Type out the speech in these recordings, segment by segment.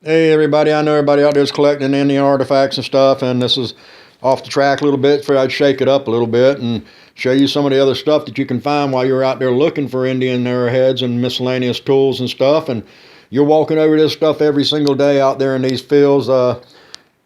Hey everybody, I know everybody out there is collecting Indian artifacts and stuff, and this is off the track a little bit, so I'd shake it up a little bit and show you some of the other stuff that you can find while you're out there looking for Indian arrowheads and miscellaneous tools and stuff. And you're walking over this stuff every single day out there in these fields.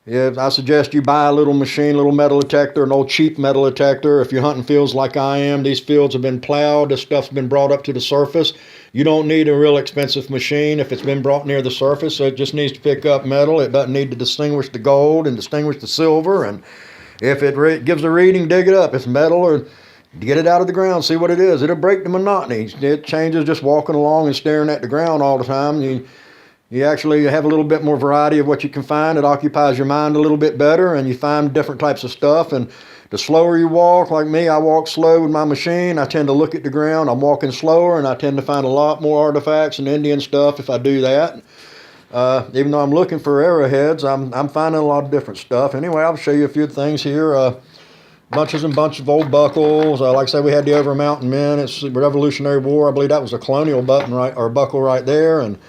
Yeah, I suggest you buy a little machine, a little metal detector, an old cheap metal detector. If you're hunting fields like I am, these fields have been plowed, this stuff's been brought up to the surface. You don't need a real expensive machine if it's been brought near the surface, so it just needs to pick up metal. It doesn't need to distinguish the gold and distinguish the silver. And if it gives a reading, dig it up. It's metal, or get it out of the ground, see what it is. It'll break the monotony. It changes just walking along and staring at the ground all the time. You actually have a little bit more variety of what you can find. It occupies your mind a little bit better, and you find different types of stuff. And the slower you walk, like me, I walk slow with my machine. I tend to look at the ground. I'm walking slower, and I tend to find a lot more artifacts and Indian stuff if I do that. Even though I'm looking for arrowheads, I'm finding a lot of different stuff. Anyway, I'll show you a few things here. Bunches and bunches of old buckles. Like I say, we had the Over Mountain Men. It's the Revolutionary War. I believe that was a colonial button or buckle right there. And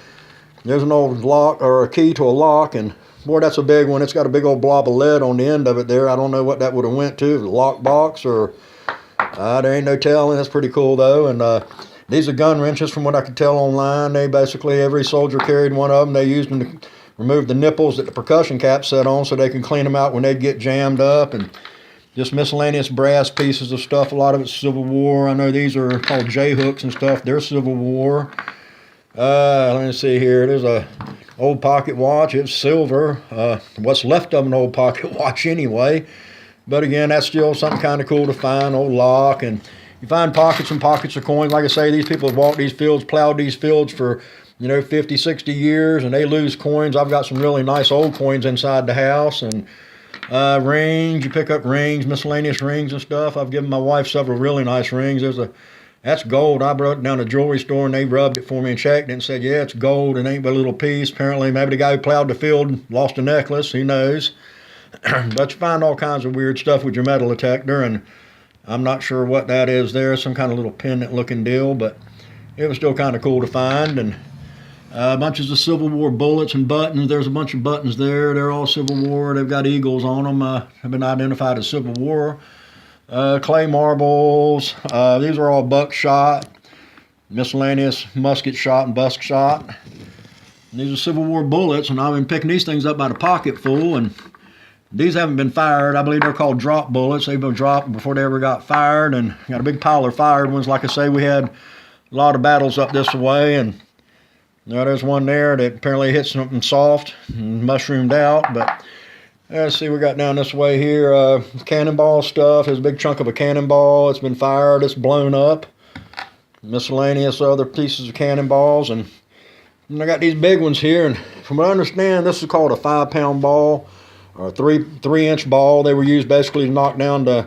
there's an old lock or a key to a lock, and boy, that's a big one. It's got a big old blob of lead on the end of it there. I don't know what that would have went to, the lock box, or there ain't no telling. That's pretty cool though. And these are gun wrenches from what I could tell online. They basically, every soldier carried one of them. They used them to remove the nipples that the percussion cap set on so they can clean them out when they get jammed up. And just miscellaneous brass pieces of stuff. A lot of it's Civil War. I know these are called J-hooks and stuff. They're Civil War. Let me see here. There's a old pocket watch. It's silver. What's left of an old pocket watch anyway. But again, that's still something kind of cool to find. Old lock. And you find pockets and pockets of coins. Like I say, these people have walked these fields, plowed these fields for 50, 60 years, and they lose coins. I've got some really nice old coins inside the house. And rings. You pick up rings, miscellaneous rings and stuff. I've given my wife several really nice rings. That's gold. I brought it down to a jewelry store, and they rubbed it for me and checked it and said, yeah, it's gold. It ain't but a little piece. Apparently, maybe the guy who plowed the field lost a necklace. Who knows? But you find all kinds of weird stuff with your metal detector, and I'm not sure what that is there. Some kind of little pendant-looking deal, but it was still kind of cool to find. And bunches of Civil War bullets and buttons. There's a bunch of buttons there. They're all Civil War. They've got eagles on them. Have been identified as Civil War. Clay marbles. These are all buckshot, miscellaneous musket shot and buckshot. These are Civil War bullets, and I've been picking these things up by the pocket full, and these haven't been fired. I believe they're called drop bullets. They've been dropped before they ever got fired, and got a big pile of fired ones. Like I say, we had a lot of battles up this way, and there's one there that apparently hit something soft and mushroomed out, but let's see, we got down this way here, cannonball stuff. There's a big chunk of a cannonball. It's been fired. It's blown up. Miscellaneous other pieces of cannonballs. And I got these big ones here. And from what I understand, this is called a 5-pound ball or a 3-inch ball. They were used basically to knock down the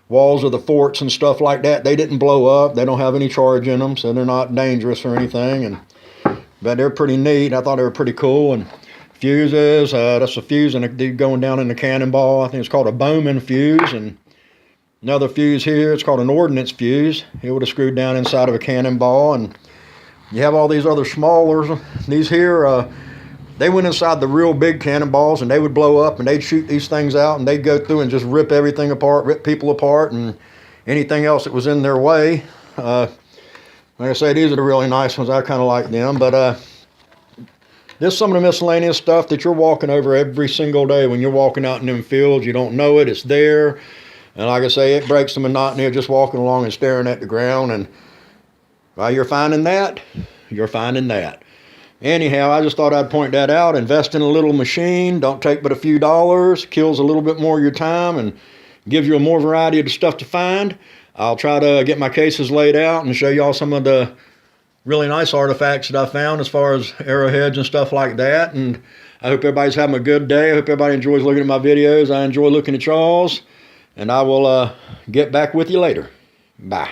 walls of the forts and stuff like that. They didn't blow up. They don't have any charge in them, so they're not dangerous or anything. But they're pretty neat. I thought they were pretty cool. And fuses, that's a fuse and going down in the cannonball. I think it's called a Bowman fuse. And another fuse here, it's called an ordnance fuse. It would have screwed down inside of a cannonball. And you have all these other smaller, these here, they went inside the real big cannonballs, and they would blow up, and they'd shoot these things out, and they'd go through and just rip everything apart, rip people apart, and anything else that was in their way. Like I say, these are the really nice ones. I kind of like them. But this is some of the miscellaneous stuff that you're walking over every single day when you're walking out in them fields. You don't know it. It's there. And like I say, it breaks the monotony of just walking along and staring at the ground. And while you're finding that, you're finding that. Anyhow, I just thought I'd point that out. Invest in a little machine. Don't take but a few dollars. Kills a little bit more of your time and gives you a more variety of the stuff to find. I'll try to get my cases laid out and show y'all some of the really nice artifacts that I found as far as arrowheads and stuff like that. And I hope everybody's having a good day. I hope everybody enjoys looking at my videos. I enjoy looking at y'all's. And I will get back with you later. Bye.